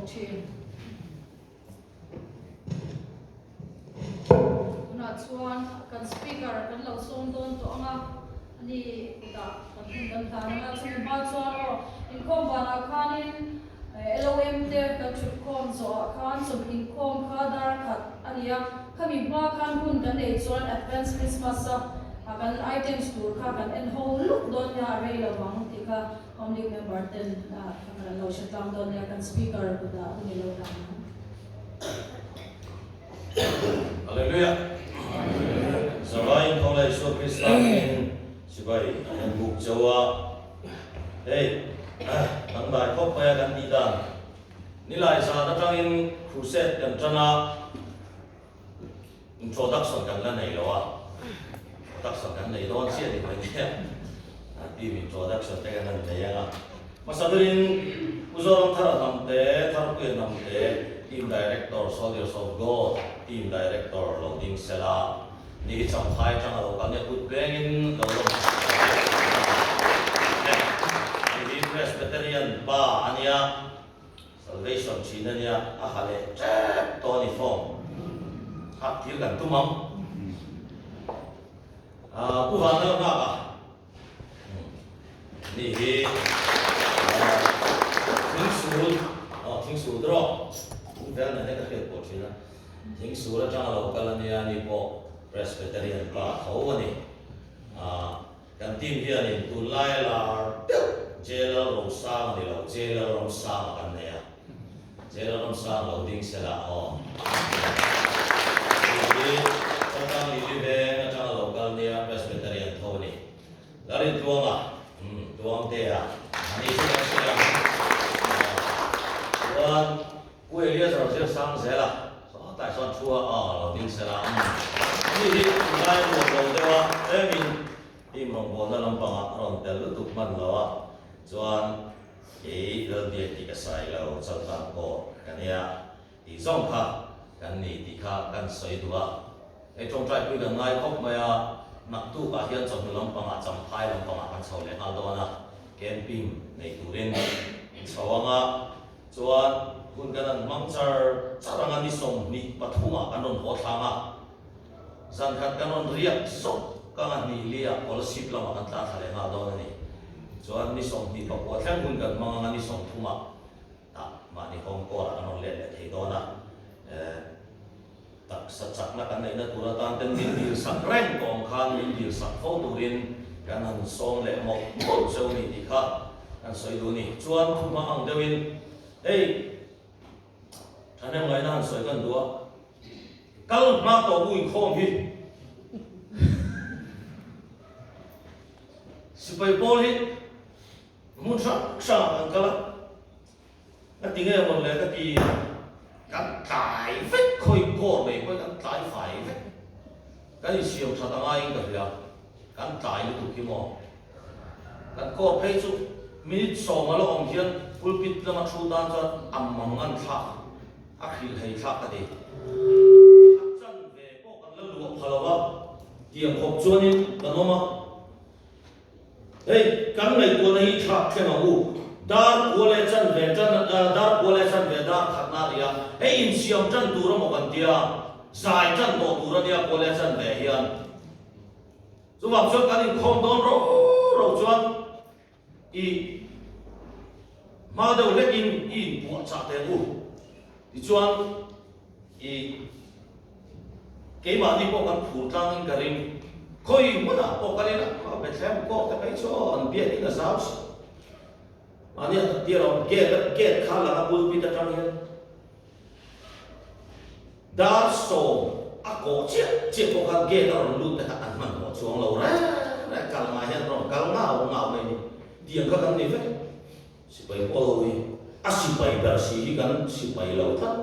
chin na chuan kan speaker kan lo som don to anga ani da kan hin dan na chung ba chuan o in khom ba na khanin LOM te ka chut khom zo khan som in khom kha dar khat ania khami ba khan hun kan nei chuan advance Christmas kan items tur kha kan en ho look don ya rei lo wang ti ka only member ten kan lo shatang don ya kan speaker ko da ni lo da Hallelujah. Sabayin kong la Iso Kristanin sibay ang buk jawa. Hey, nang bay kok paya kan tidan. Nilai sa datangin crusade kan trana introduction kan la nei lawa. Introduction kan nei lawa siya di ba niya. Team introduction te kan nei nga. Masadurin uzorong thara namte tharpuy namte team director Soldiers of God, team director Loading Sela. Ni cham khai chang lo kan ne put bengin lo lo. Ni Presbyterian ba ania salvation chinania ahale Tony Fong. Hak thil kan tumam. Bu van na ba. Ni hi thing su dro. Dan na ka ke po china. Thing su la chang lo kan ania ni po Presbyterian ba thau ni kan team hian in tu lai lar jailer ro sang ni lo jailer ro sang kan ne ya jailer ro sang lo ding sela ho ni tang ni le na lo kan ne ya Presbyterian thau ni dari tuang tuang te ya ni se sela wan we lia ro se sang sela so tai son chua lo ding selaนี่ได้หมดเลยแต่ว่ามีมองบนนั้นลำพังเราแต่ละทุกมันเราส่วนเราเดียที่กษัตริย์เราจะทำก็กันเนี่ยที่ส่งค่ะกันนี่ที่ค่ะกันสวยตัวจงใจคุยกันง่ายครบไหมนักตู้กับเฮียนจงลำพังจำพายลำพังกันชาวเลนอาโดนะแคมปิ้งในตุเรนชาวงาส่วนคุณกันนั้นมังจาร์งานนิสมนี่ปฐุมกันนนหัวทางสังกัดกันนเรียกส่งกันนี่เรียก policy เรามากันตาทะเลหาดอนนี่ส่วนนี่ส่งนี่บอกว่าแค่คุณกันมังนี่ส่งทุ่มตักมานี่ของก่อนกันนเรียกที่ดอนะตักสักนักกันในนักตุลาการเป็นดิลสักแรงกองข้างดิลสักโฟตุรินกันหันส่งเละหมกเจ้านี่ที่ข้ากันสวยดูนี่ส่วนทุ่มอังเดวินเฮ้ยท่านยังไงนั่นสวยกันตัวกัลมาตัวบุญคงพี่สิไปบอลมุนสักอันกัลนั่นติงเงี้ยมันเลยก็ตีกันตายเฟกคอยก่อเลยคอยกันตายไฟเฟกกันเสียงชาตังไงกันเลยกันตายนี่ถูกกี่โมกันก่อเพย์สุมินิสองมาแล้วองเทียนอุลปิดแล้วมาชูดานจนอัมมังงันทักอักหิลให้ทักกันดีฮัลโหลเกี่ยงขบชวนนี่กันน้องมาเฮ้ยกันในตัวนี้ชักแค่มาอูดาร์กัวเลชันเวจันดาร์กัวเลชันเวดาร์ขัดนาเดียเฮ้ยอินเสียมจันตัวเราหมกันเดียสายจันตัวเราเดียกัวเลชันเวเฮียนสมบัติชวนกันอินคงโดนเราชวนอีมาเดี๋ยวเล็กอินปวดชักเตอูอีชวนอีกี่วันนี้พวกกันผูกตั้งกันเองคอยมันอ่ะพวกกันนี่นะเขาไปแซมก็แต่ไปชอนเบียดที่กระซับอันนี้เดี๋ยวเราเกตข้าหลังบุญพิจารณาดาร์โซอ่ะก็เจ็บพวกกันเกตเราลุ้นแต่อันมันหัวช่วงเราแรกการมาเห็นเราการเงาในนี้เดี๋ยวก็กันนี่เว้ยสิไปโอ้ยสิไปแบบสิกันสิไปเราทั้ง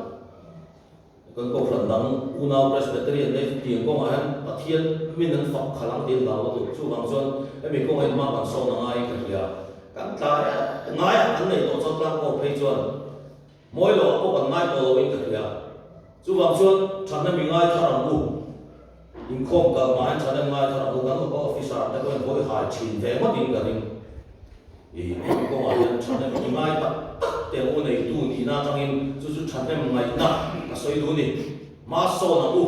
กันก็ฝันดังอุณาประสบการณ์ในที่ก็มาเห็นประเทศมีนันฝักขลังเดียวเราถูกชูบางส่วนไอ้มีก็เห็นมาบางส่วนง่ายกันเลยกันตายง่ายอันไหนตัวสักตั้งก็เพย์จวนมวยหลอกก็กันง่ายตัวเราเองกันเลยชูบางส่วนฉันนั้นมีง่ายทารังกูอินคงกับมาฉันนั้นง่ายทารังกูกันก็ออฟฟิศแต่ก็ยังคอยหาชินแต่ไม่ดิ้งกันเอง ko wa yan chane ni mai ta te o nei tu ni na tangin chu chane mai na ka soi du ni ma so na u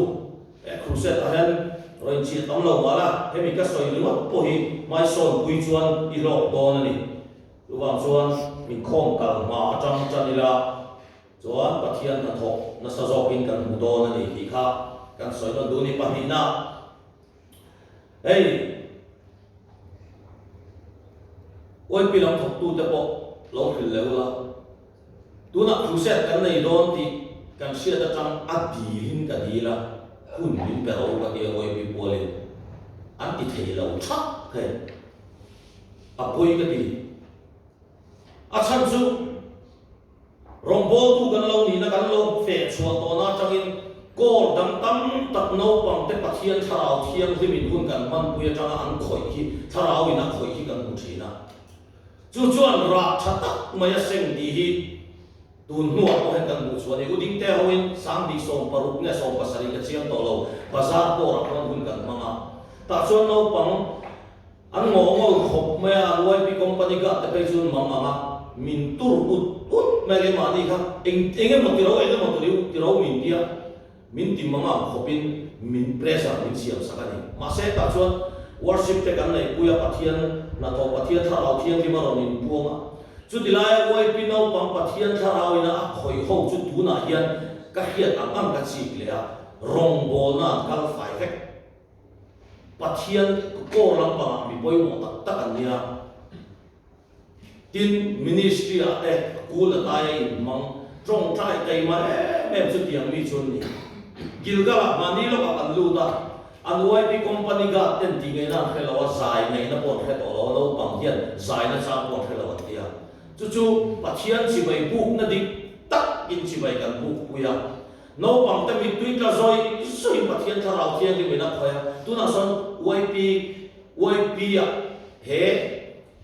cruset a hen rồi chỉ tóm lầu mà là thế mình cắt sợi lúa bổ hi mai sồn quy chuan đi lọ to này đúng không chuan mình không cần mà trong chân đi là chuan bắt thiên là thọ nó sao do kinh cần mù to này thì khác cần sợi nó đun đi bắt đi na hey ôi bị lòng thọ tu tập bộ lâu thì lâu là tu na cruset cái này đón thì cần xia ta trong ắt đi hin cái đi là hun bin pero ka dia oi bi bolin an ti thei lo thak he apoi ka ti a chan chu rong bol tu kan lo ni na kan lo fe chua to na changin kor dam tam tak no pang te pathian tharau thiang himin hun kan man puya changa an khoi ki tharau ina khoi ki kan mu thina chu chuan ra thatak maya seng di hi tun nuwa ko hen kan bu chuan uding te hoin sang di som paruk ne som pasari ka chiam to lo bazar ko ra kon hun kan manga ta chuan no pang an ngo khop me an wai pi company ga te pe chun manga min tur ut me ge ma ni kha enge mo ti ro min dia min ti manga khopin min pressure min siam sakani ma se ta chuan worship te kan nei puya pathian na to pathian tharau thiang ki maron in puanga chu dilai oi pinau pang pathian tharau ina khoi ho chu tu na hian ka hian am ka chi le a rong bol na kal fai vek pathian ko lam pa mi poi mo tak tak an nia tin ministry a kul ta ai mang trong trai kai ma em chu tiang mi chun ni gilgala mani lo ka kan lu ta an wai pi company ga ten ti nge na khelo zai nei na pon khe to lo pang hian zai na cha pon khelo tia chu pathian chi bai buk na dik tak in chi bai kan buk puya no pang ta mi tui ka zoi pathian tharau thiang ki mena khoya tu na son YP ya he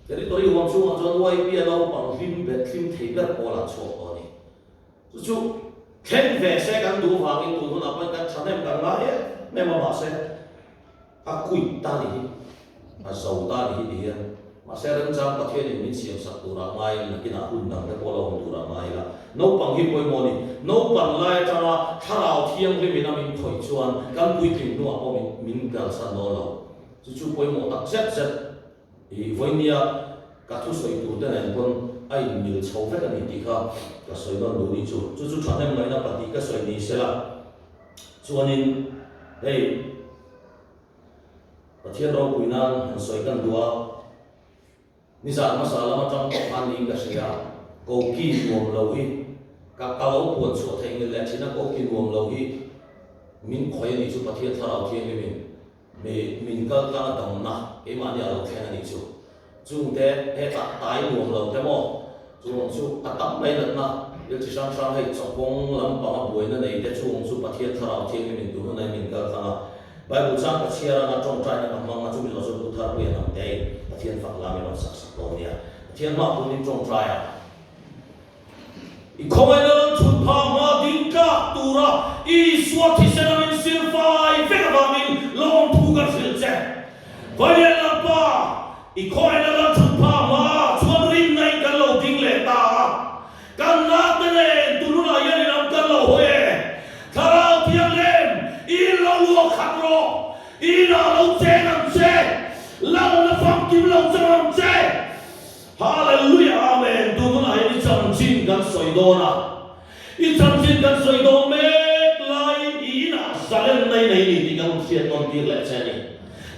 territory wang chu ang zon YP no pang lim thei ber pola cho oni chu khen ve se kan du wangin tu na pan kan chanem kan ma he me ma ba se a kui ta ni a sau ta ni hi mà sẽ đến trong các thiên mình siêu sắc tu ra mai là cái nào hun nặng cái bộ lòng tu ra mai là nấu bằng hiệp bồi moni nấu bằng lai cho nó thao thiên cái mình làm mình khởi chuan căn quy trình nua của mình cần san nó là chú bồi moni đặc chất thì với nia các thứ sợi tu thế này con ai nhiều sâu phết cái gì thì không cái sợi nó đủ đi chú chọn em mấy năm bắt đi cái sợi này sẽ là chuan nên đây thiên đâu quy nan sợi căn đua ni sa masala ma trong an ning ka sia ko ki nuam lo hi ka lo puan chu thei ni le china ko ki nuam lo hi min khoi ni chu pathian tharau thiang ni min ka dang na e ma ni alo theng ni chu te he ta tai nuam lo te mo chu atam mai na na il chi sang hei chopong lam pa ma boi na nei te chu pathian tharau thiang ni tu na min ka ta Bible sang ka chia na trong trai na mang chu mi lo su thar pu ya nam te thiên phật làm nó sắc sắc đồ nia thiên ma cũng nên trông trai à không ai nên chụp phàm mà đinh cả tu ra i suat thì sẽ nên xin phai về vào mình lòng thu cái sự chết vậy là ba không ai nên chụp phàm mà chuan rin này cái lâu đinh lệ ta cái nát này tu nó là yên làm cái lâu huề thao thiên lên i lâu khát ro i lâu chết làm chết lâu là phong kim lâu cho làm chết hallelujah amen tu nó lại đi chăm chín gan soi đô na đi chăm chín gan soi đô mẹ lại ý na sa lên này thì gan xiên non tiền lệ chết này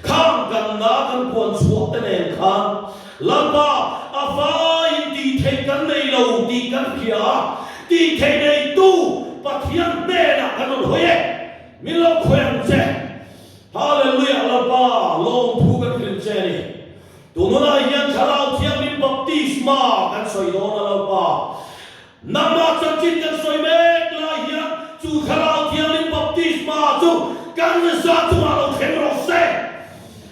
khang gan na gan buồn chuột tên em khang làm ba à phải đi thấy gan này lâu đi gan kia đi thấy này tu bắt hiền bè na gan nó huề mình lâu khỏe chết hallelujah làm ba long thu gan Jenny, tu nó là hiện thảo thiên linh baptisma kan soi đó là lâu ba, năm ba trăm chín kan soi mẹ là hiện chú thảo thiên linh baptisma chú kan ra chú là lâu thêm lâu xe,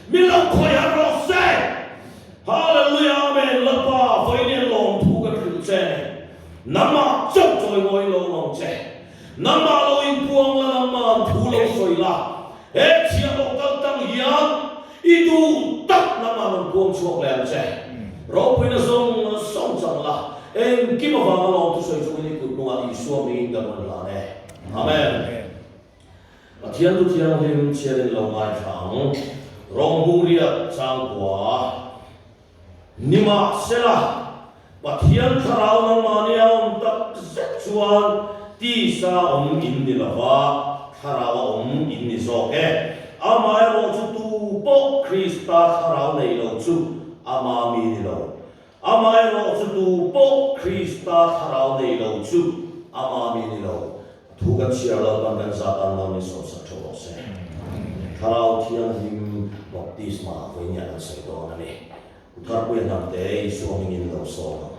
mình lâu khỏe hơn lâu xe, hallelujah amen lâu ba với niên long thu gan Jenny, năm ba chấp rồi ngồi lâu long xe, năm ba lâu in buông là năm ba thu lâu soi là, hết chia lâu tăng tăng hiện itu tak nama membuang suap lem saya. Roh pun in kim of our Lord to say to me, could not be so mean that one lane. Amen. A tian to tian him, cherry low my tongue, wrong buria, changua, Nima Sela, but tian tarao ng mania tak sexual, tisa in the lava, tarao in the soke. Amai ro chu tu po Krista tarao nei lo chu, ama mi lo. Amai ro chu tu po Krista tarao nei lo chu, ama mi lo. Tugat siya lo bandan satan lo ni so sa cho se. Tarao tian him baptisma ko niya ang sa ito na ni. Utar ko yan natin iso mingin lo so.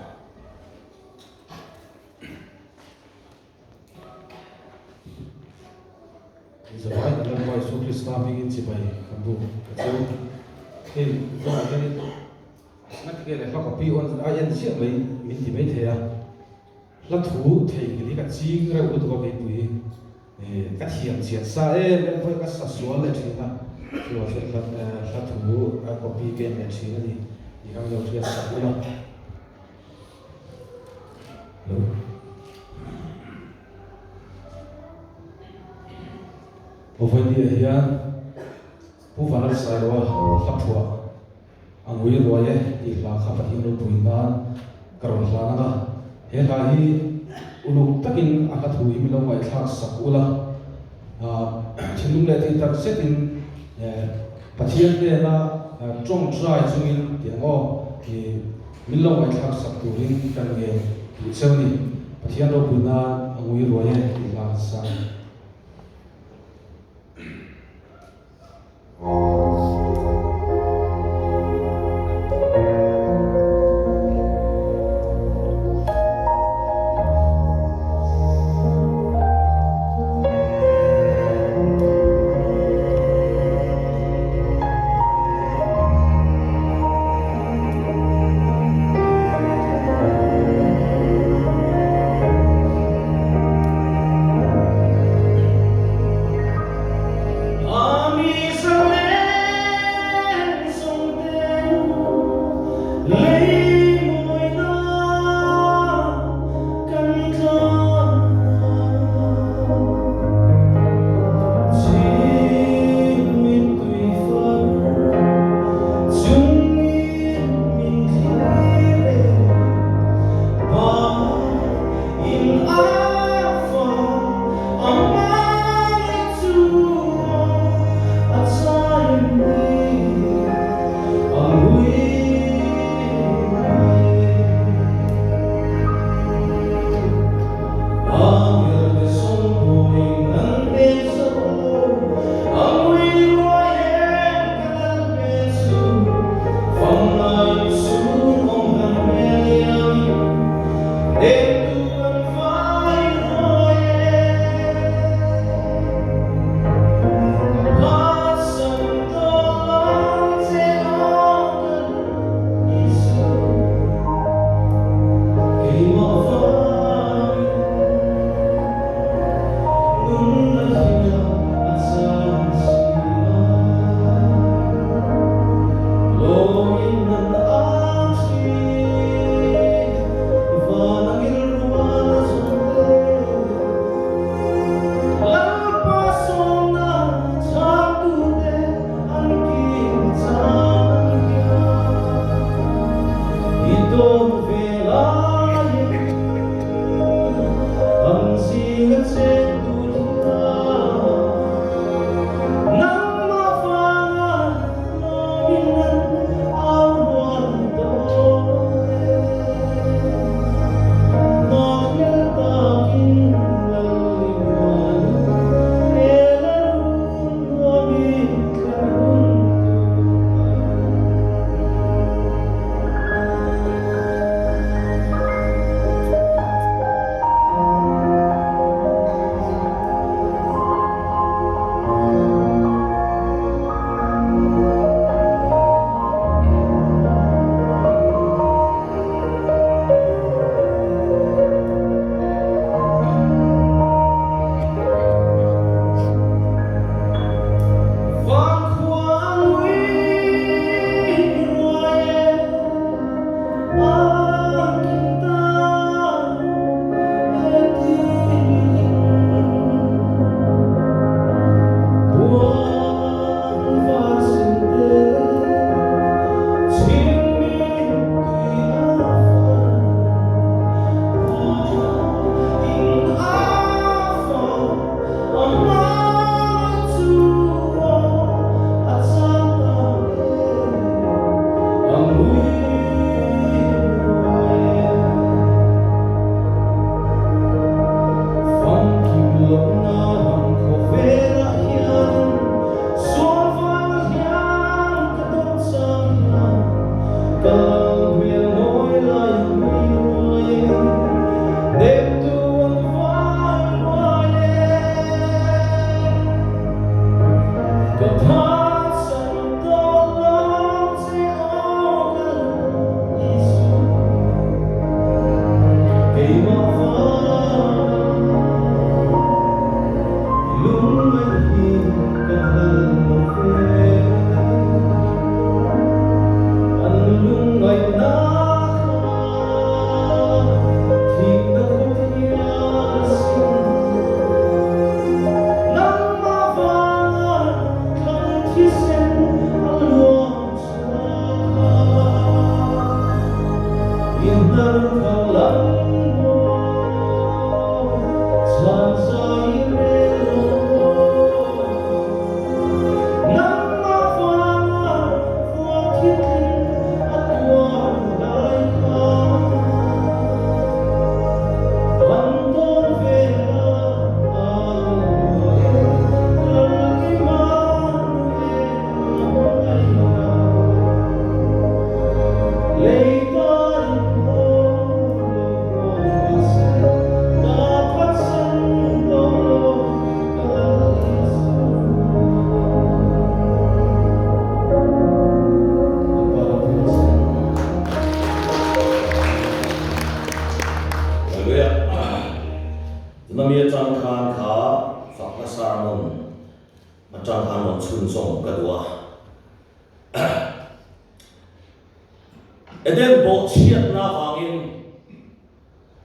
Giờ phải là ngoài số Krista begin chỉ bài cầm đủ cái số thì do cái nó cái này họ copy on ai ăn xiết lấy mình thì mấy thế à là thủ thì cái cái chi cái u tụi cái bụi cái thiền xiết sa em phải cái sa số lại thì là là thủ copy cái này thì cái gì thì các bạn sẽ sa đúng không? Ova dia hian puvan sai ro hlapua angui ro ye ti la kha pahin ro puinan karon hlanga he la hi ulu takin aka thui mi lo mai thak sakula chinung le ti tak setin pathian te na trong trai chungin ti ngo ki mi lo mai thak sak turin kan ge ti chawni pathian ro puinan angui ro ye ti la sai Namia Chan Khan Kha Fakla Sarmon Chan Khan Mon Chun Song Kadua Eden Bo Chiat Na Wangin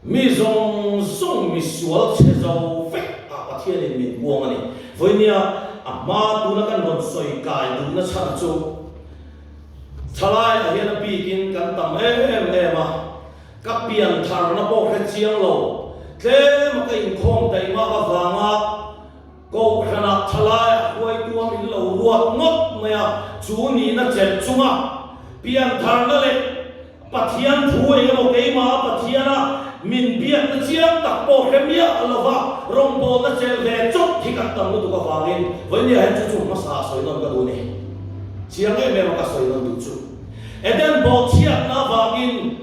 Mi Zong Song Mi Sual Che Zau Fek A Pathian In Min Buang Ani Voinia Ma Tu Na Kan Ron Soi Kai Tu Na Chan Chu Thalai A Hian A Bikin Kan Tam Ma Các biển thar na bo khe chiang lo tle ma kai khom tai ma ka wanga ko khana thalai hoi tu min lo ruat ngot maya chu ni na chen chunga pian thar na le pathian thui ga mo kai ma pathiana min bian na chiang tak bo khe mia alova rong bo na chel ve chok thi ka tam tu ka wangin voi ni han chu chu ma sa soi non ka du ni chiang e me ma ka soi non tu chu eden bo chiat na wangin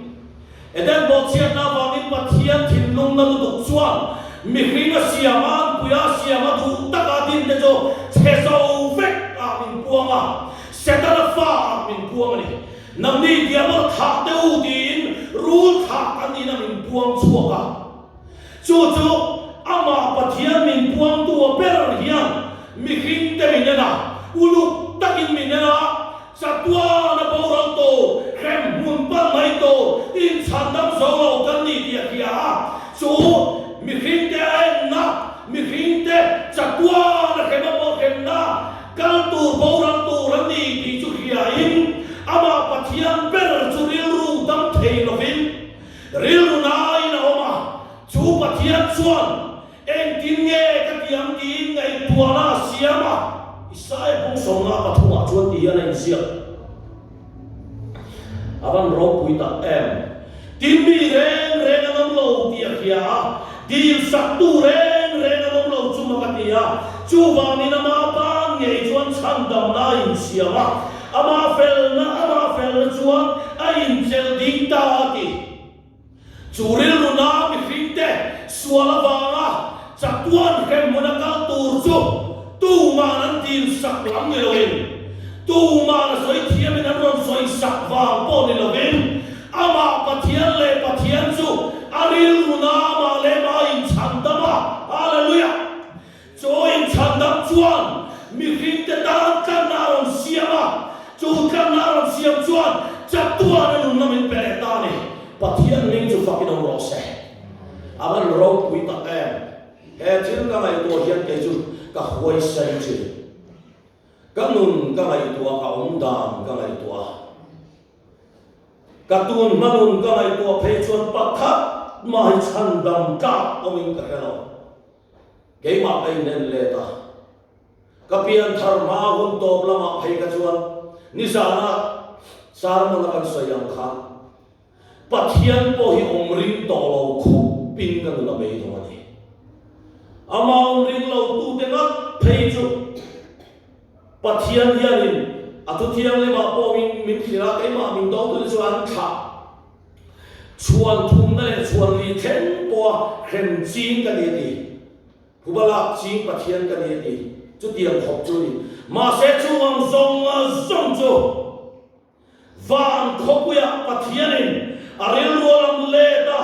Eden bo chiat na wangin pathian thin lung na lu chuan mi hringa siaman puya siama du taka din de jo cheso vek a min puanga setana fa min puanga ni namni diamar tha te u din rul tha ani na min puang chuaka chu chu ama pathian min puang tu ber hian mi hring te min na ulu takin min na satwa na boral to khem mun pa mai to in chandam zo kan ni dia kia chu mi hring te na mi hring te satwa na khem mo khem na kal tu boral tu ran ni ti chu kia in ama pathian ber chu ril ru dam thei lovin ril ru na ina oma chu pathian chuan en tin nge ka tiam tin ngai tuana siama Isai pun songa pathunga chuan ti ana insia aban ro puita timbi reng reng anam lo tia kia dil saktu reng reng anam lo chuma katia chuwa ni na ma pa ngei chuan chandam na insia ma ama fel chuan a in chel ding ta ti churil runa mi khinte suala wanga chatuan kem munakal tur chu tu ma nan tin sak lam ni loin tu ma na soi thiam in an ron soi sak wang po ni loin ama pathian le pathian chu aril runa ma le ma in chandama hallelujah cho in chandam chuan mi hring te tan kan na ron siama chu kan na ron siam chuan chatuan an nam in pere ta ni pathian ning chu fakin ro se aban ro pui ta he thil ka mai to hian ke chu ka hoi sai chi ka nun ka mai tua ka dam ka mai tua ka tun manun ka mai tua phe chuan pakhat mai chan dam ka omin ka hello ke ma ai nen le ta ka pian thar ma hun to lama phei ka chuan ni sana sar ma kan sayang kha pathian po hi omring to lo khu pin ka na be thong ani among ring lo tu te ngat phei chu pathian hianin atu thiang le ma po min khira kai ma min do tu chuan tha chuan thum na le chuan li then po khem chin ka ni ti kubala chin pathian ka ni ti chu tiang khop chu ni ma se chu ang zong chu van khopuya pathianin aril rolam le da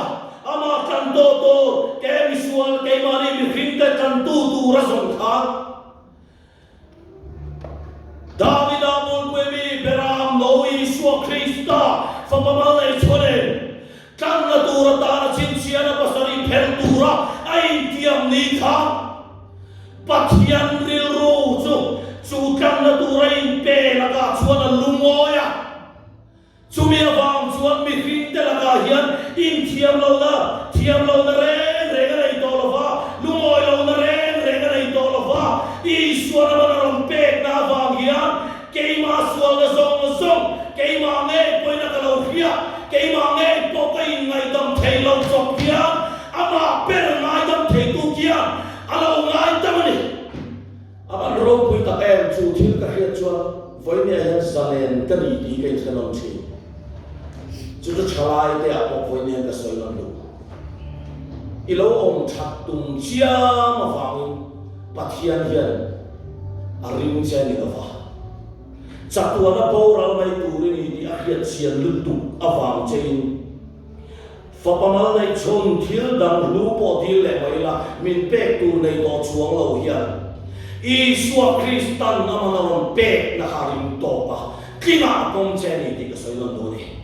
ama kan do to ke visual ke mari mi khinte kan tu razon kha David amul kwemi beram noi Yeshua Krista fa pamalai chole kan na tura ta na chinchiana pasari phel tura ai tiam ni kha pathian ril ro chu kan na tura in pe la ka chuan lumoya chumia wang chuan mi khinte la ka hian in thiam lo na re ga nei to lo wa lu chu thil ka hiat chuan voinia hian zalen ka ni ti ke thanon thi chu chu chalai te a pok voinia ka soilan lu ilo om thak tum chia ma wangin pathian hian aring chani ka wa chatuana poral mai turin ni a hiat sian lutu awang chein fapamal nei chon thil dang lu po thil le maila min pek tu nei do chuang lo hian Isua Kristan amanaron pek na haring to pa kina kom cheni ti ka soilon do ni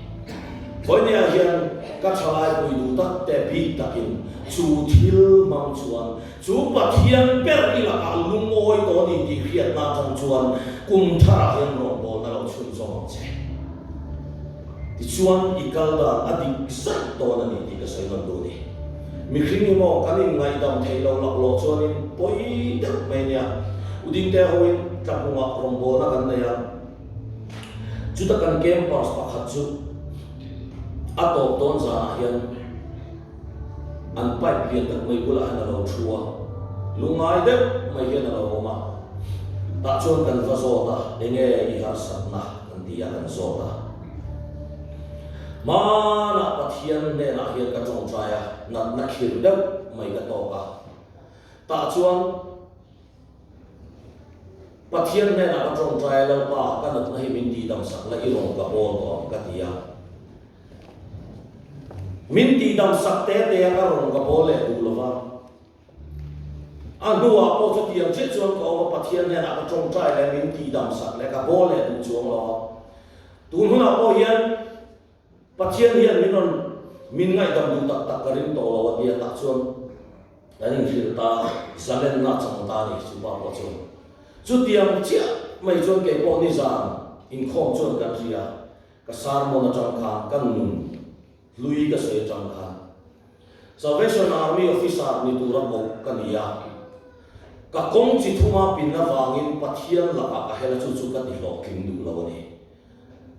voinia hian ka chalai pui du tak te bi takin chu thil mang chuan chu pathian per ila ka lungoi to ni ti khiat na chang chuan kum thara hian ro bol na lo chun zo che ti chuan ikal da adik sat to na ni ti ka soilon do ni mi khring mo kanin ngai dam thailo lak lo chuanin poi dak menia uding te hoin tlapunga rombo na kan na ya chuta kan campus pakhat chu ato ton za hian an pipe lian tak mai bula na lo thua lungai de mai hian na lo ma ta chuan kan va zo ta enge I har satna kan dia kan zo ta mana pathian ne na hian ka chong chaya na khir de mai ka to ka ta chuan pathian ne na ka chong chaya lo pa ka na hi min ti dam sak la I rong ka bol to ka tia min ti dam sak te ka rong ka bol le du lo wa anua po chu ti ang che chuan ko pathian ne na ka chong chaya le min ti dam sak le ka bol le du chuang lo tu huna po hian pathian hian min ngai dam du tak tak karin to lo wa dia tak chuan anh thil ta zalen na chang ta ni chu ba po chu chu tiang chia mai chuan ke po ni zan in khom chuan kan ria ka sar mo na chang kha kan nun lui ka se chang kha Salvation Army officer ni tu ra mo kan ya ka kong chi thuma pin na wangin pathian la ka hela chu chu ka ti lo king du lo ni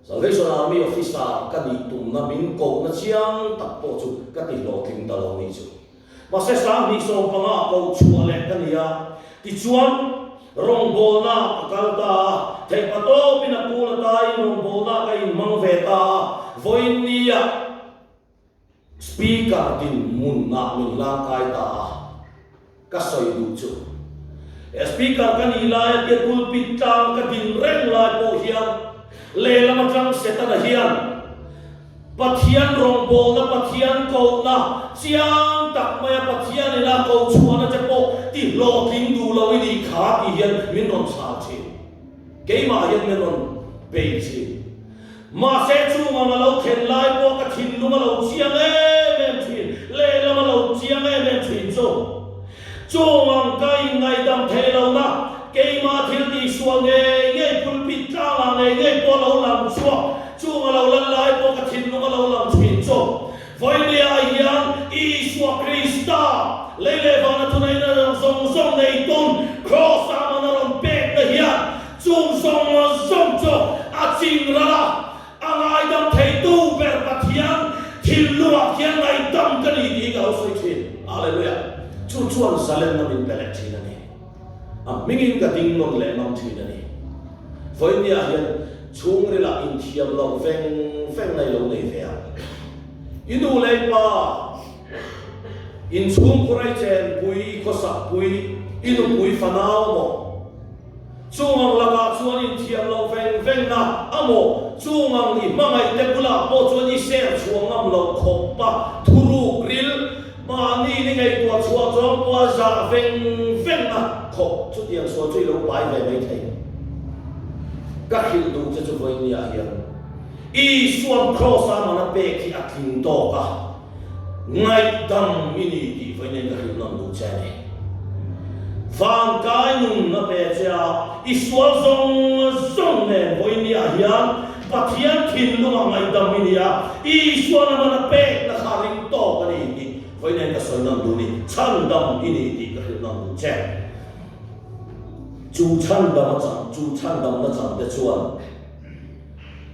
Salvation Army officer ka ni tum na min ko na chiang tak po chu ka ti lo king ta lo ni chu ma se sang ni so pa nga ko chua le kan ya ti chuan rong bol na kal ta thei pa to pin a pula tai rong bol na ka in mang ve ta voinia speaker din mun na min lang kai ta ka soi du chu speaker kan ilai ke pulpit tang ka din reng lai po hian le lama tang seta na hian pathian rong bol na pathian ko na chiang tak maya pathian ina ko chuana che po ti lo king du lo ni kha ti hian min ron sa chi ke ma hian min ron pe chi ma se chu ma lo khen lai po ka thin lu ma lo chiang e men thin le lama lo chiang e men thin so chu mang kai ngai dam the lo na ke ma thil ti suang e nge pulpit ta la nge po lo lam suwa chu ma lo lan lai po ka thin lu ma lo lam thin so voinia hian Isua Krista lele vana tunai na zong zong nei ton cross ama na ron pek na hian chung zong ma zong cho a ching ra la angai dam thei tu ber pathian thil luak hian ngai dam ka ni ti ga soi thin hallelujah chu chuan zalen na min pelek thin ani mingin ka ding non le nom thin ani voinia hian chung re la in thiam lo veng veng nei lo nei ve inu le pa in chung kurai chen pui kosak pui inu pui fanao mo chungang laga chuan in thiam lo veng veng na amo chungang I mangai te pula po chuan I ser chuang am lo khop pa thuru grill ma ni ni ngai tua chua chong po za veng veng na khop chu tiang so chui lo pai ve mai thei ka khil du che chu voi ni a hian I suan cross ama na pe ki akin to ka ngai dam mini ti voi nen ka hil non du che ne Vang kai nun na pe cha I sual zong zong ne voi ni a hian pathian thin lu ma ngai dam mini a I suan ama na pe na kharing to ka ni ti voi nen ka soi non du ni chan dam ini ti ka hil non du che chu chan dam na chang te chuan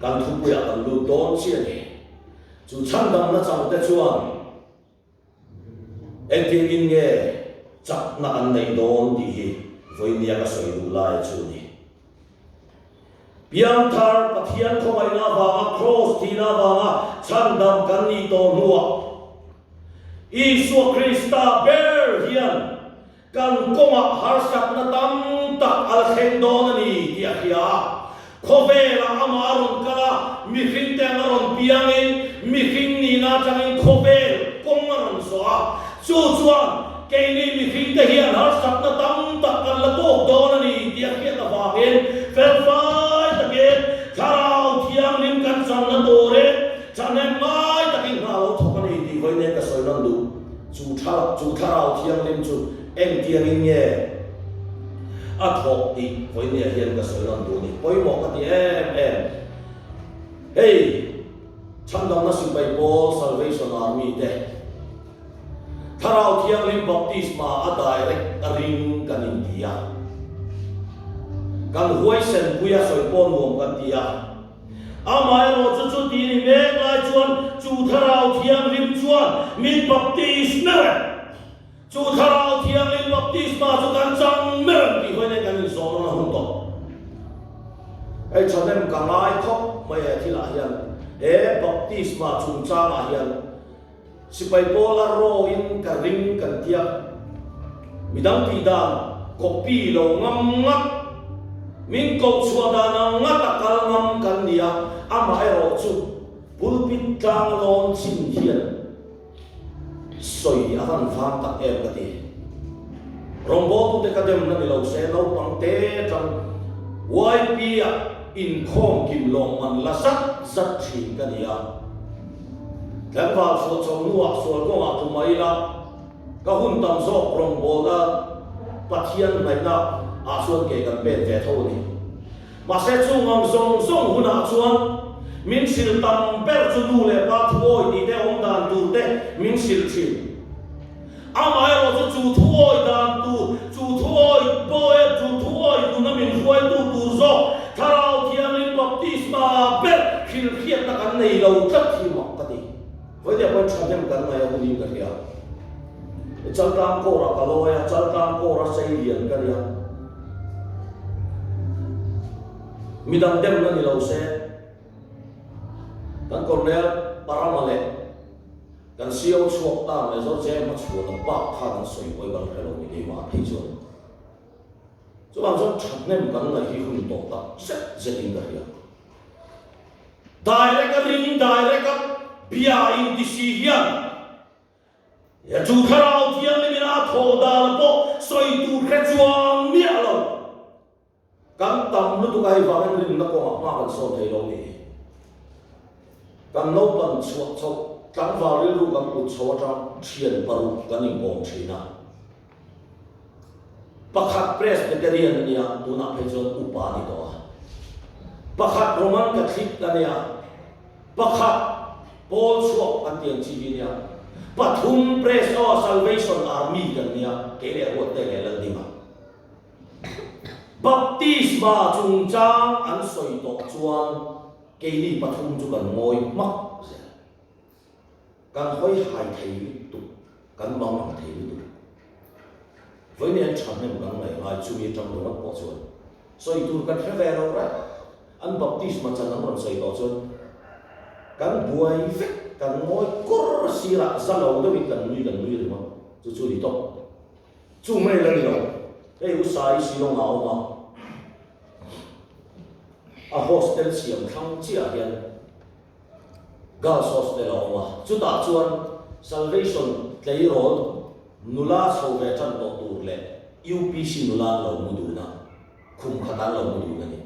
kan thu puya kan lu don chia ni chu chan dam na chang te chuan en ti in nge chak na an nei don ti hi voi nia ka soi du lai chu ni biang thar pathian khomai na wanga cross thi na wanga chandam kan ni to nuwa Isu Krista ber hian kan koma harsak na tam tak al khendon ni dia khia khobela amaron kala mi khing te ngaron piangin mi khing ni na changin khobel kongaron soa chu chuan ke ni mi khing te hian harsak na tam tak kan la tok don ni dia khia ta wangin fel fai ta ge tharau thiang nim kan chan na dore chanem mai takin ngalo thokani ti voi ne ka soi nan du chu tharau thiang nim chu em tiang in ye a thok ti voi ne hian ka soi nan du ni poi mo ka ti em hey chandam na sin Bible Salvation Army te tharau thiang lim baptisma a direct a ring kan india kan huai sen puya soi pon nuam kan tia amai ro chu chu ti ni me lai chuan chu tharau thiang lim chuan min baptisma chu tharau thiang lim baptisma chu kan chang mer ti hoi ne kan so na hun to ai chanem ka ngai thok mai thi la hian e baptisma chung chang a hian sipai bola ro in ka ring kan tia midang ti dan kopi lo ngam ngak min ko chua da na ngata kal ngam kan dia ama ero chu pulpit tang lon chin hian soi ahan phang tak em ka ti rombo tu te ka dem na ni lo se lo pang te tang wai pia in khom kim long man la sat sat thin ka dia kan va so chong nuwa so ko a tu mai la ka hun tam so rombo da pathian mai na a suan ke kan pen ve tho ni ma se chu ngam song song huna chuan min sil tam per chu du le pa thuoi ni te om dan tu te min sil thin amai ro chu thuoi dan tu chu thuoi boe chu thuoi tu na min thuoi tu zo tharau thiam lin baptisma per khil khiat ta kan nei lo tat thi mak ta ti voi de pon chan kan mai a ni ka ya chal tam ko ra ka lo ya chal tam ko ra sei lian ka ya midam dem na ni lo se kan kornel paramale kan siêu chuộc ta mai zo che ma chuo na pa kha kan soi boi bal khelo ni ke ma thei chuan chu bang zo chat nem kan na hi hun to ta set zeting ka ya direct bia in decision ya chu kharau thiam ni na tho da po soi tu khe chuang mi alo kan tam lu tu kai va kan rin na ko ma kan so thei lo ni kan no pan chuak chok kan va ri lu kan pu chaw ta thian paru kan in bom thina pakhat presbyterian nia tu na phe chon upa ni to pakhat roman catholic ania pakhat Paul chuak kan tiang chi nia pathum praise or salvation army kan nia ke le ho te le la di ma baptisma chung chang an soi to chuan ke ni pathum chu kan ngoi mak kan hoi hai thei tu kan mang thei tu với nên chọn nên một cái này là chú ý trong đó bỏ chuột soi tu kan phải về đâu ra an baptisma chân nó còn soi bỏ chuột kan buai vết kan ngoi cor sira ra lâu đó bị kan nuôi rồi mà chú đi to chú mấy lần rồi cái u sai xí long áo mà a hostel xiêm thăng chia hiện girls hostel áo mà chú đã chuan salvation lấy rồi nula sau về chân tổ tu lệ UPC nula lâu mudu na khum khata lâu mudu na ni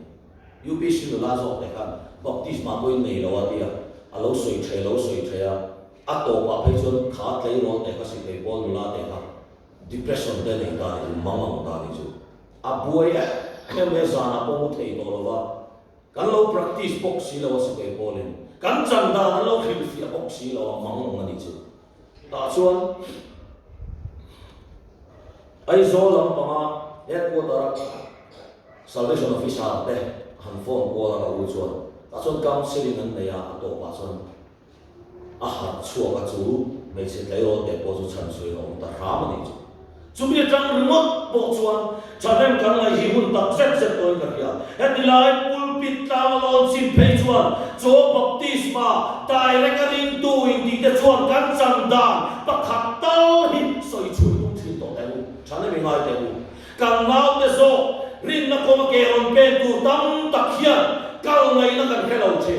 UPC nula zo để kan baptisma boi nei lo atia alo soi thei a to pa phei chon kha tlei ro te ka si te bol nula te ka depression de nei ta ni mamang ta ni chu a buai a me zana po mu thei to lo wa kan lo practice box si lo si te bolin kan chan da lo khil fi box si lo mamang na ni chu ta chuan ai zo lam panga headquarter salvation officer te han phone ko la u chuan ta chuan counseling an nei a to pa chuan a hat chua ka chu me se tlai ro te po chu chan sui ro ta ra ma ni chu chúng biết rằng remote bộ chuan cho nên cần là hi hun tập set tôi cả kia hết lại pulpit tao lon xin phê chuan cho baptisma tai ra cái ring tu in đi cái chuan căn chẳng đàn bắt khát tao hít soi chui tung thiên tổ đại hùng cho nên mình nói đại hùng càng mau để số rin nó có một cái on bên tu tâm tập hiền cao ngày nó cần cái đầu trên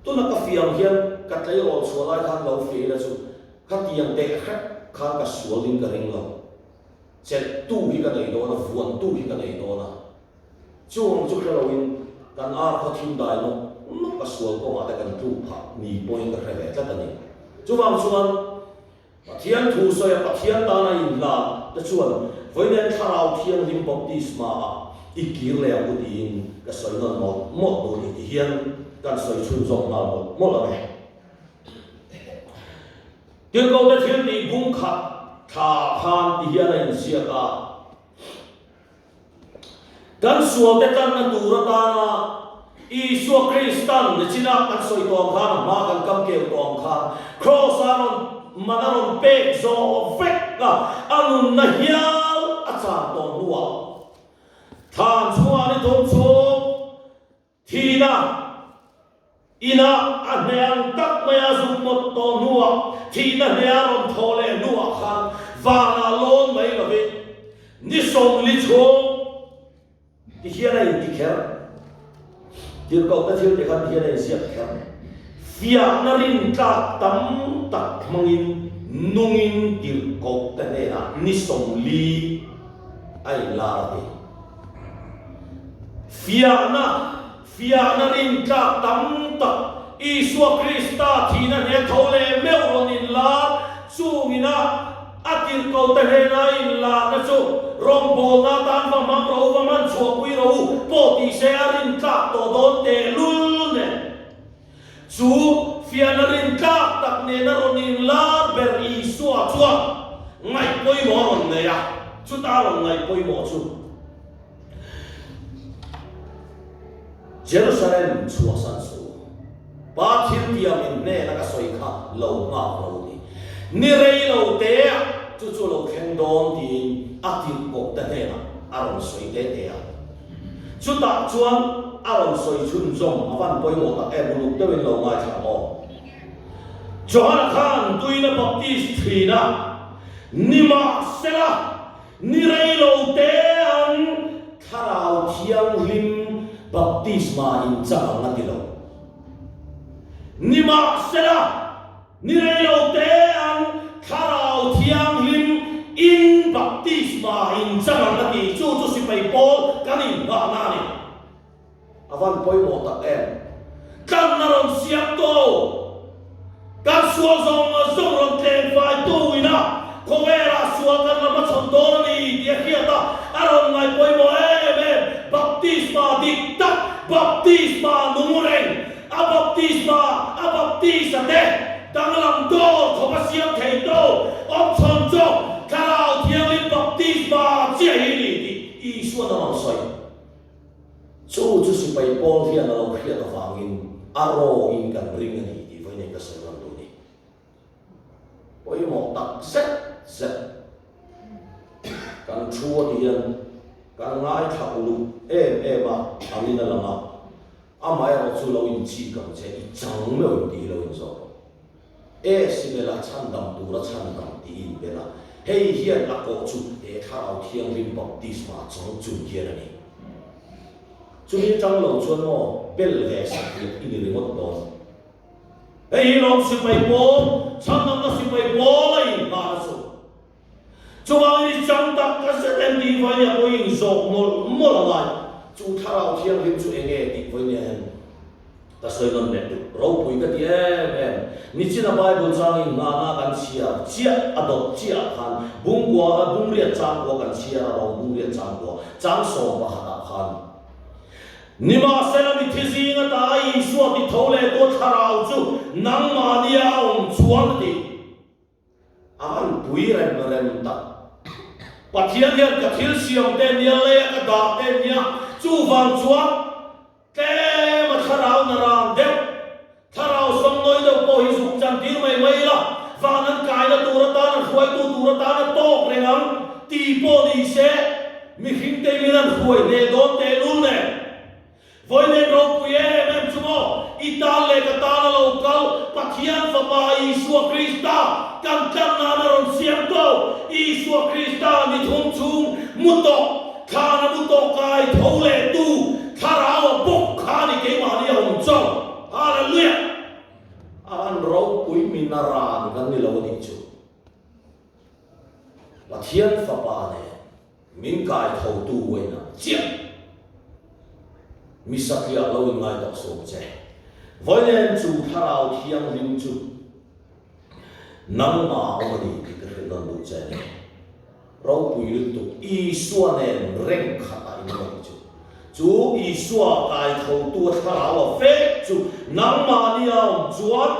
tôi nó cái phiền hiền cái thấy rồi số lại khăn đầu phiền là số khăn tiền tệ khác khăn cái số linh cái ring lâu sẽ tu hi cái này đó là fuan tu hi cái này đó là chung chung cái lawin kan ar có thiên đại nó cái số có mà cái tu phật nhị point cái này chắc là này chú vang chuan thiên thu soi cái thiên ta này là cái chuan với nên thao thiên lim baptisma ikir le udin cái soi nó một đồ thì hiền cái soi chun rong nào một là này tiếng câu cái thiên thì bung khát thà khan thì hiện nay xia cả kan sual te kan na tura ta na Isu Kristan ne china kan soi tong khan ma kan kam ke tong khan cross aron manaron pe zo vek ka anun na hial a cha tong nuwa than chua ni tong chu thina ina ahneng tak maya zum mot tong nuwa thina hearon thole nuwa khan và là lon mấy là vì ni song li chong thì hiện nay thì khéo điều cầu ta thiếu thì khăn hiện nay siết khéo phía na rin ta tắm tak mangin nungin điều cầu ta này là ni song li ai là thì phía na rin ta tắm tak Isu Krista thì na ne thole meo ronin la chungina atil câu ta he nai la na chu rong bol na tan va mang ro va man chu pui ro po ti se arin ka to don te lul ne chu fian arin ka tak ne na ronin la ber I su a chu ngai poi mo ron ne ya chu ta ron ngai poi mo chu Jerusalem chu san su ba thil tiam in ne na ka soi kha lo nga lo ni ni rei lo te chu lo khen don tin atil ko ta ne na aron soi te te a chu ta chuan aron soi chun zong avan poi mo ta e bulu te wen lo nga cha mo Johanna Khan tuina baptist thina nima sela ni rei lo te an tharau thiang lim baptisma in chang na ti lo nima sela ni rei lo te an tharau thiang lim in baptisma in chang na ti chu chu si pai pol kanin ba na ni avan poi mo ta em kan na ron siap to kan sual zong ron ten fai tu ina kongera sual kan na ma chon don ni dia kia ta aron ngai poi mo baptisma diktat baptisma numureng baptisa te tang lam do ko pa siam thei do om chon cho karao thiang lim baptisma chia hi ni I su na mang soi chu chu si pai pol hian na lo khia ta wangin aro in kan ring ni ti voi nei ka se lam do ni poi mo tak set kan chua ti hian kan ngai thak lu ba amin na lama amai ro chu lo in chi kam che I chang me oi ti lo in zo si me la chan dam tu ra chan dam ti in be la hei hian la ko chu e thao thiang lim baptisma chong chu hian ani chu ni chang lo chuan mo bel ve sa ti in ri mot don hei lo si pai po chan dam na si pai po lai ba chu chu ba ni chang tak ka se tem di vai ya ko in zo mo la lai chu thao thiang lim chu enge ti voi ne ta soi non ne ro pui ka ti em ni china bible chang in na kan chia adot chia khan bung ria chang ko kan chia ro bung ria chang ko chang so ba ha khan ni ma sela mi thizi nga ta I su ti thole to tharau chu nang ma nia chuan ti aman pui rem ta pathian hian ka thil siam te nia le ka da te nia chu wang chuan te ma tharau na ram de tharau som noi do po hi suk chan tir mai la va nan kai na turata na huai tu turata na tok rengang ti po ni se mi khing te mi nan huai ne don te lul ne voi ne ro puye mem chumo itale ka ta na lokal pathian fa pa Isu Krista kam kam na na ron siam to Isu Krista mi thum chung mutok khana mutok kai thole tu kharao bok khani ke ma ni hom chong hallelujah an ro pui minaran kan ni lo ni chu pathian fa pa ne min kai thau tu we na chiam mi sakya lo ngai da so che voi len chu tharao thiang lim chu nang ma o ni ki ka nan du che ne ro pui lu tu Isu nen reng khata in lo chu chu Isu kai thau tu tharao fe chu nang ma ni om chuan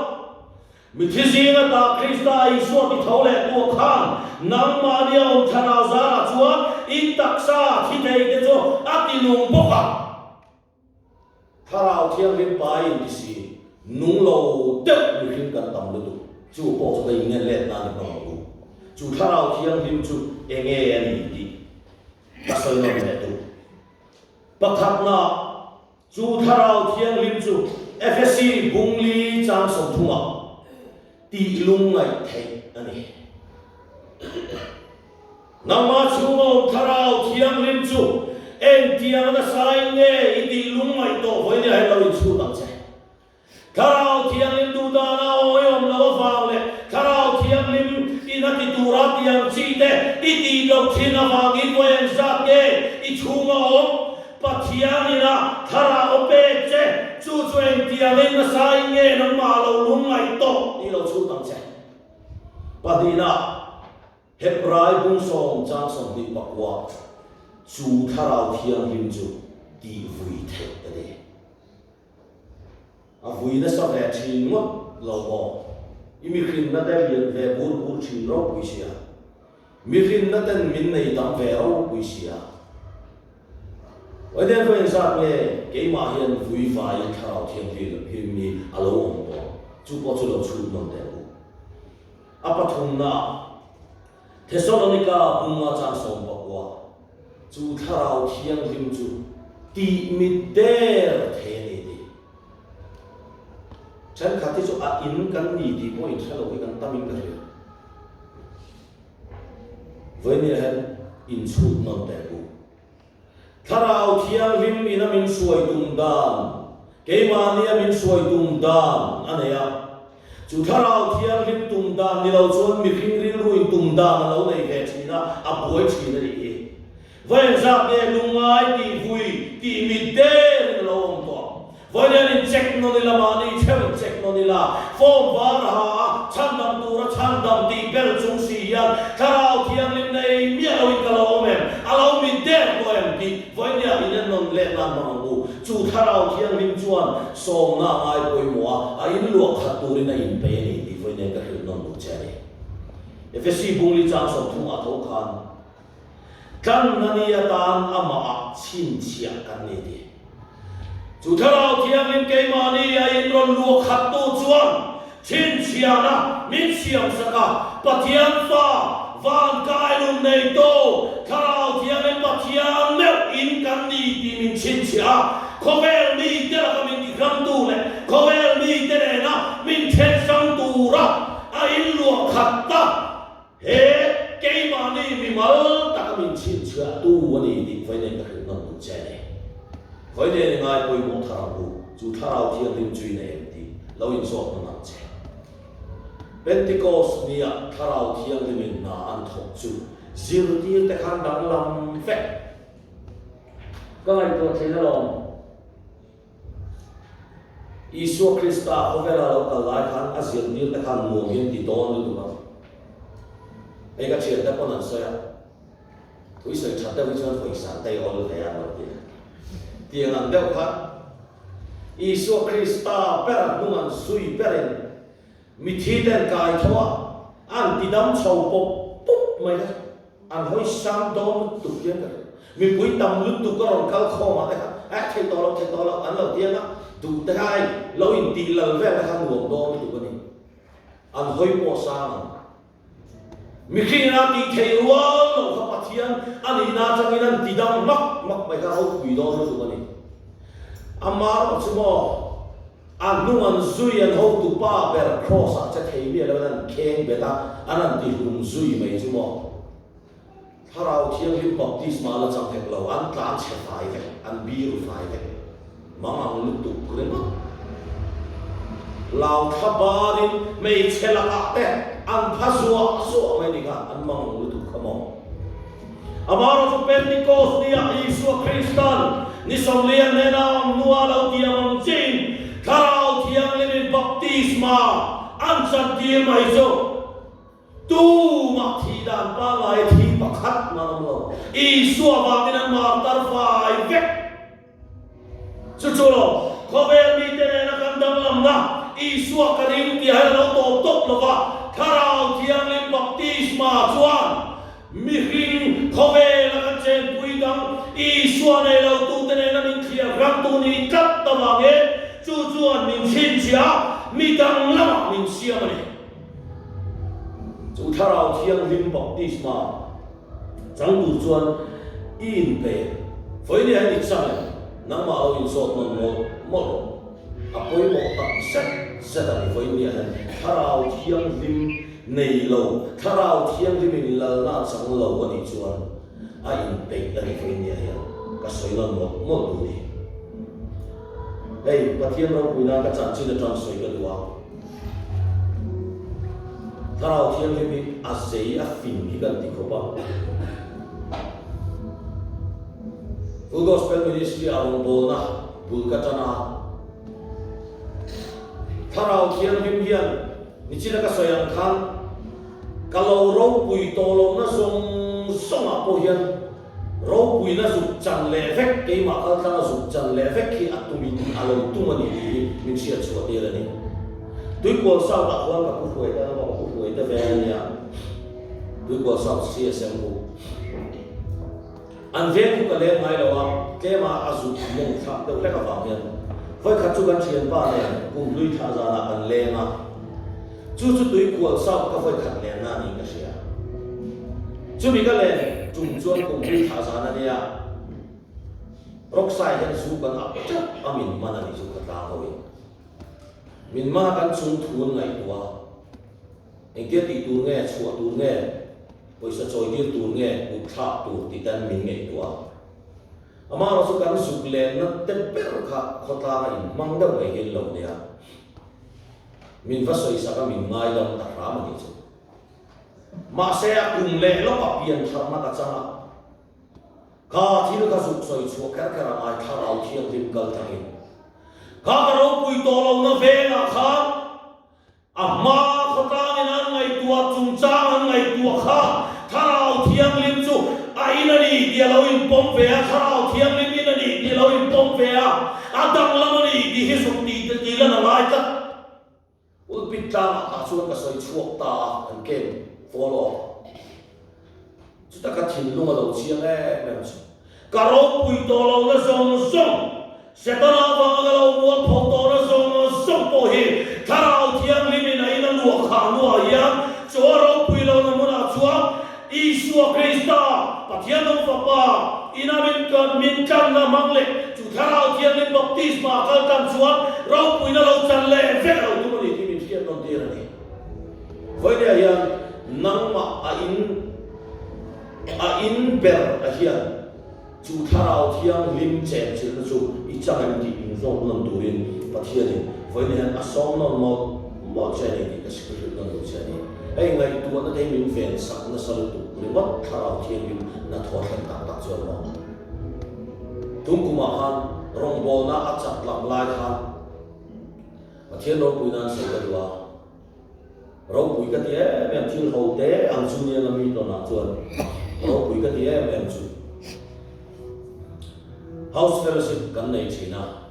mi thisinga ta Krista Isu ti thau le tu khan nang ma ni om tharao za chuan in taksa thi thei ke chu atinung boka tharao thiang lim pai ni si nung lo te mi khin kan tam lu tu chu po chu dai nge let na ni no lu chu tharao thiang lim chu enge ani ti ka soi no me tu pakhat na chu tharao thiang lim chu FSC bungli chang som thunga ti lung ngai thei ani nama chu mo tharao thiang lim chu en tiang na sai nge ti lung ngai to voi ni hai lo chu tam che tharao thiang lim du da na oyom lo wang le tharao thiang lim inati tura tiang chi te ti lo thina wang in wen sa ke I chunga om pathian ina tharao pe che chu chuen tiang lim na sai nge na ma lo lung ngai to ni lo chu tam che padina Hebrai bung som chang som di pakwa chu tharao thiang lim chu ti vui the ade a vui na sa ve thin ngot lo bo imi khin na da lian ve bur bur thin ro pui sia mi khin na ten min nei dam ve ro pui sia wa den fen sa me ke ma hian vui fa yi tharao thiang lim ni alo om bo chu po chu lo chu non de bu apa thum na Thessalonica bunga chang som bakwa chu tharao thiang lim chu ti mit der the ni di chan khati chu a in kan ni di po in thalo ki kan tamin ka ria voi ni han in chu non te bu tharao thiang lim ina min suai tum dan ke ma ni min suai tum dan anaya chu tharao thiang lim tum dan ni lo chon mi khing ril ruin tum dan lo nei ve thina a boi thina ri ven za ke lungai ti vui ti mi de lo om to voi ni check no ni la ma ni chem check no ni la form var ha chan dam tu ra chan dam ti bel chung si ya tharao thiang lim nei mi lo in ka lo men alo mi de ko em ti voi ni a in non le nan ma ngu chu tharao thiang lim chuan som na ai poi mo a in luak khat tu ri na in pe ni ti voi ni ka hil non lu che ni FSC bungli chang som thung a tho khan kan nani atan ama chin chia kan ni ti chu tharao thiang lim ke ma ni a in ron luak khat tu chuan chin chia na min siam saka pathian fa van kai lum nei to tharao thiang lim pathian me in kan ni ti min chin chia khovel mi te la min ti gram tu le khovel mi te na min chen sang tu ra a in luak khat ta he ke ma ni mi mal ta min chin chia tu ani ti vai nei ka non tu che ne vai nei ngai poi mo tharao bu chu tharao thiang lim chui nei ti lo in so na che Pentecost nia tharao thiang lim na an thok chu zir ti te khan dang lam fe kai to thela lom Isu Krista ovela lo ka lai khan azir ni te khan mo hin ti don lu ba ai ka chia ta pon an so ya tui sai chat ta wi chuan phoi san dai ol le ya lo ti ti an deu kha Isu Krista per nu an sui peren mi thi den kai thoa an ti dam chau pop pop mai ka an hoi sam dom tu kian ka mi pui tam lu tu ko ron kal kho ma ta a thei to lo an lo tiang a tu ta ai lo in ti lal ve ka nuam dom tu ko ni an hoi po sang mi khi na ti thei rual lo kha pathian ani na changin an tidang mak mai ka ho pui do lo du ani amar chumo anung an zui an ho tu pa ber cross a cha thei mi lo nan kheng beta anan ti hum zui mai chumo tharau thiang lim baptisma la chang thek lo an tlan che fai ve an bi ru fai ve mamang lu tu krema lao thabarin mei chela ka te an phazua so mai ni ka an mang lu tu khamo amaro so pentecost dia Yesu Kristan ni somlian ne na nuwa lo dia mang chin tharau thiang lim baptisma an chan ti mai so tu ma thi dan pa lai thi pakhat na lo Yesu wa min an ma tar fai ve chu lo khovel mi te na kan dam lam na Yesu karim ti ha lo to top lo wa tharau thiang lim baptisma chuan mi hing khovel kan chen pui dang Yesu nei lo tu te na min thia ram tu ni kat ta wa nge chu chuan min chin chia mi dang lam min sia ma ni chu tharau thiang lim baptisma chang tu chuan in pe foi ni ai chang nang ma au in sot non mo apoi mo ta set ani foi ni an tharau thiang lim nei lo tharau thiang lim in la na chang lo ani chuan a in pe ani foi ni ai ka soi non mo du ni ei pathian ro puina ka chan chin tran soi ka duwa tharau thiang lim a sei a fin ki kan ti ko ba Full Gospel Ministry arong bona bulkatana tharau thiang lim hian ni china ka soyang khan kalau ro pui to lo na song a po hian ro pui na zuk chan le vek ke ma kal ta zuk chan le vek ki atumi alo tumani min sia chua te la ni tui ko sa ta khwan ka pu khoi ta ba pu khoi ta ve nia tui ko sa CSM ku an ve ku ka le ngai lo wa ke ma azu mong tha te le ka ba hian voi kha chu kan chien ba ne kum lui tha za na an le ma chu tui ko sa ka voi khat le na ni ka sia chu mi ka le chung chuan kum lui tha za na nia rok sai kan su kan a cha amin mana ni chu ka ta ho min ma kan chung thun ngai tua en ke ti tu nge chu tu nge poisa choi dir tu nge u tha tu ti tan min nge tua ama ro su kan su le na te per kha khota na in mang da ngai hin lo nia min va soi sa ka min ngai dam ta ra ma ni chu ma se a kum le lo pa pian tha ma ka changa ka thil ka su soi chu ka ka ra ai tha rau thiam lim kal ta hin ka ro pui to lo na ve na kha amma khota ni nan ngai tua chung cha ngai tua kha tharau thiang lim chu aina ni dia lo in pom ve a tharau thiang lim ni ni dia lo in pom ve a adang lam ni di hi suk ti la na mai ta ul pitta ta chu ka soi chuak ta an kem follow chu ta ka thin lu ma lo chiang e me chu ka ro pui to lo na zong setana ba ga lo mo pho to na zong po hi tharau thiang lim ni na lu kha lu ya chu ro pui lo na mo na chuak Yesu Krista pathian no papa ina min kan na mangle chu tharau thiang lim baptisma kal kan chuak ro pui na lo chan le ve lo tu ni ki min sian non ti ra ni voi dia ya nang ma a in ber a hian chu tharau thiang lim chen chil chu I chang ti in zo non turin pathian ni voi ni han asom non mo chen ni ka sikul non lo chen ni ai ngai tu na dei min fen sak na sal tu ni wat tharau thiang lim na thor kan ta chuan mo tum kuma han rong bo na a chak lam lai khan pathian ro pui nan se ka wa ro pui ka tie mem thil ho te ang chu ni na mi to na chuan ro pui ka tie mem chu house fellowship kan nei china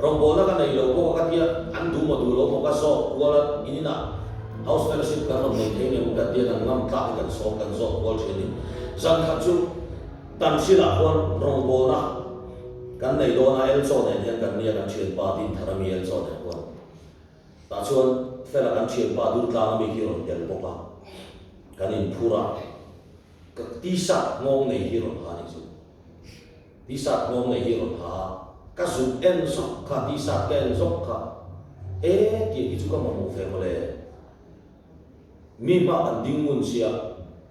rong bo na kan nei lo ko ka tie an du mo du lo ko ka so wala inina house fellowship kan nei the ne ka tie kan ngam ta kan so wal chini zan kha chu tan sila kon rong bo na kan nei do na el so ne kan nia kan chien pa tin tharami el so ne ko ta chuan fela kan chien pa du tlang mi ki ron tel ko pa kanin phura ka t-shirt ngong nei hi ron ha ni chu t-shirt ngong nei hi ron ha ka zu en sok ka t-shirt ken sok ka ki chu ka mo fe mo le mi ma an ding mun sia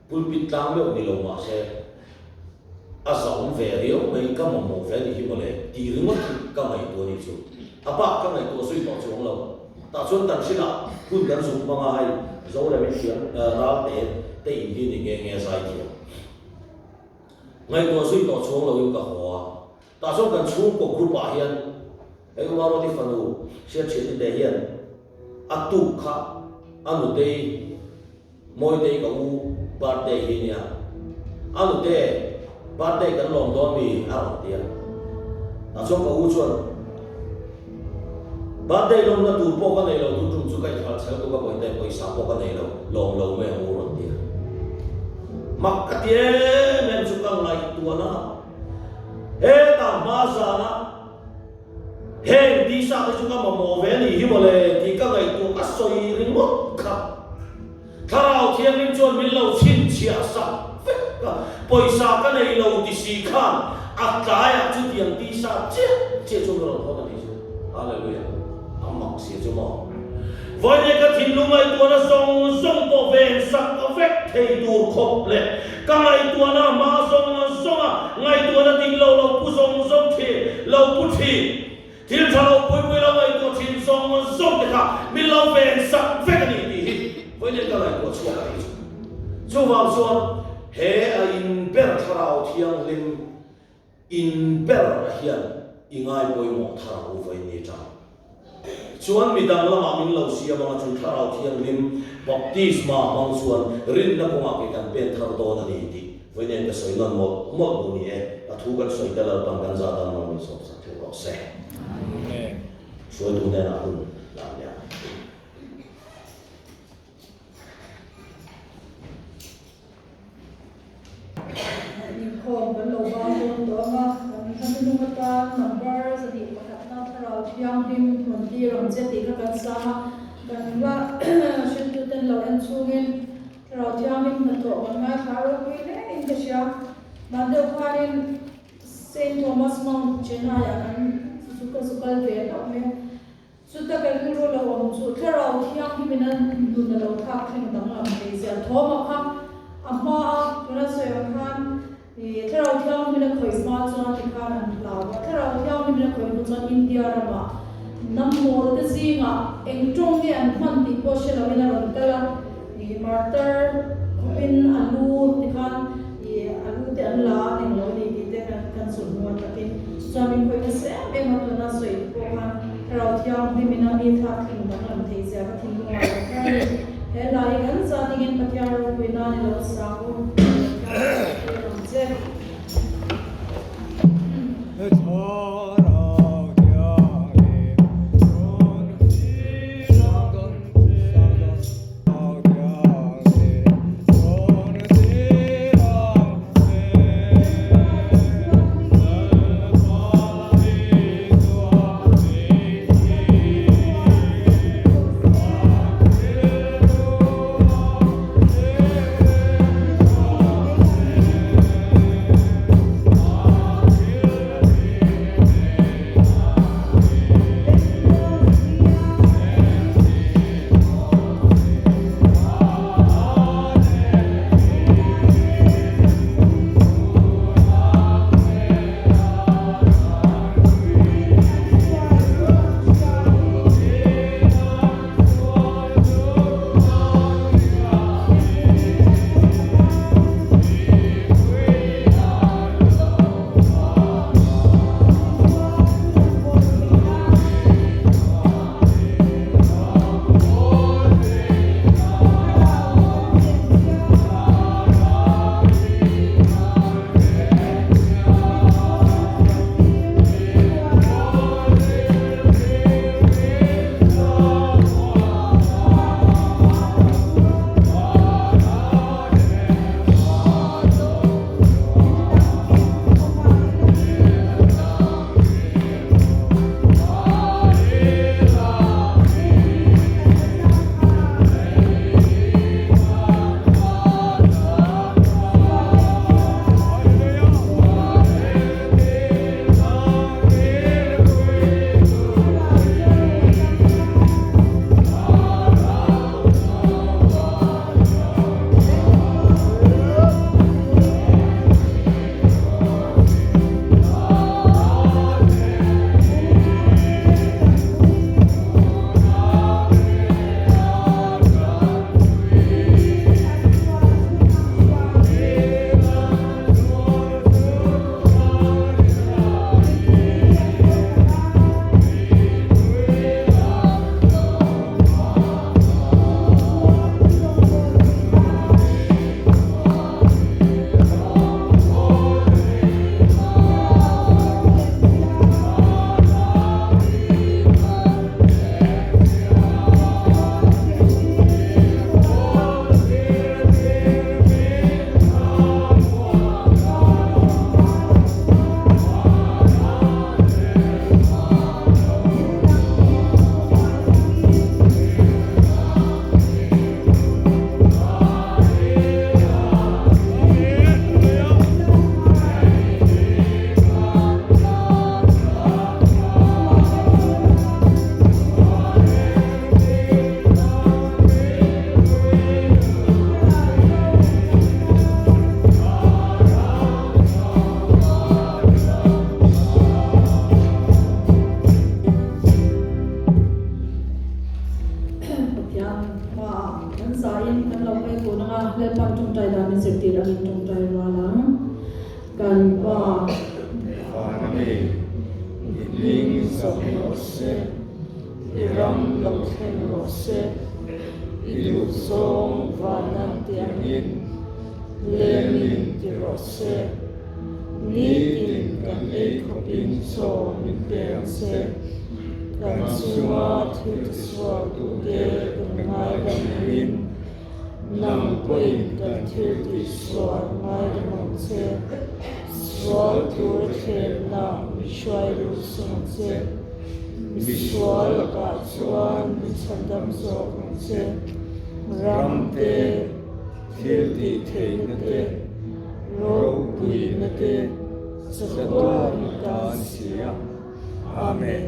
pulpit tang me ni lo ma se asaum ve rio mai ka mo fe ni hi mo le ti ring mo ka mai to ni chu apa ka mai to sui to chung lo ta chun tan sila kun kan su ma nga hai zo le me siam ra te in hi ni nge sai ti ngai to sui to chung lo yu ka ho ta so kan chung ko group a hian e ko ro ti fanu sia che ti de hian atu kha anu te moi te ka u birthday hi nia anu te birthday kan lom do mi a ro ti ta so ka u chuan birthday lom na tu po ka nei lo tu tum chu kai thal chal ko ka boi te poi sa po ka nei lo lom lo me u ro ti mak ka tie men chu ka ngai tu na he ta ma sa na he di sa ka chu ka ma mo ve ni hi mo le ti ka ngai tu ka soi ring mo ka tharau thiam lim chon min lo chin chia sa poi sa ka nei lo ti si khan a ta ya chu tiang ti sa che chu ro ho ta ni chu hallelujah amak si chu mo voi ne ka thin lu mai tu na song po ven sak ka vek thei tur khop le ka ngai tu na ma song ngai tu na ting lo pu song thi lo pu thi thil thalo pui lo ngai tu thin song te kha mi lo ven sak vek ni ti voi ne ka ngai tu chu ka ni chu wang suan he a in ber tharau thiang lim in ber hian ingai poi mo tharau voi ni cha chuan mi dang lama min lo sia ma chu tharau thiang lim baptisma mang chuan rin na ko ma ke kan pen thar do na ni ti voi ne ka soi non mo ni e a thu kan soi ta la pang kan za ta ma mi so sa thu ro se amen so tu ne na hun la ya khom ban lo ba ton to ma han nu ma ta number sa di pa na thara thiang him mon ti rom che ti ka kan sa kan wa shin tu ten lo en chungin thara thiang him na to ma tharo pi le in ka sha ma de kharin Saint Thomas Mount chena ya kan su ka su kal ve ta me su ta kan ru lo om chu thara thiang him na du na lo thak thing dang lam te sia thoma kha amma tuna so khan tharau thiang mina khoi smart chona ti khan an lawa tharau thiang mina khoi nu chon India rama nammor te zinga engtong ni an man ti po shela mina ron kala martyr in alu ti khan alu te an la ning lo ni ti te kan sun nuan takin chamin khoi se me ma tuna so po khan tharau thiang mina ni tha thing dang lam thei sia ka thing nuan he lai kan sa tingin patyaro ko na ni lo sa ko trai walang kan pa Amen. Ling sa rose, iram lakhen rose, ilusong vanan tiangin, lemin ti rose, nitin kan ekopin so miteng se, kan sunga titiswa tuge ngai gamin, nang koin kan titiswa ngai gamang se, swal tur khen na mishwai lusong se, mishwal ka chuan michandam zokong se, ram te, thil ti thei na te, ro pui na te, satwa ni ta siya. Amen.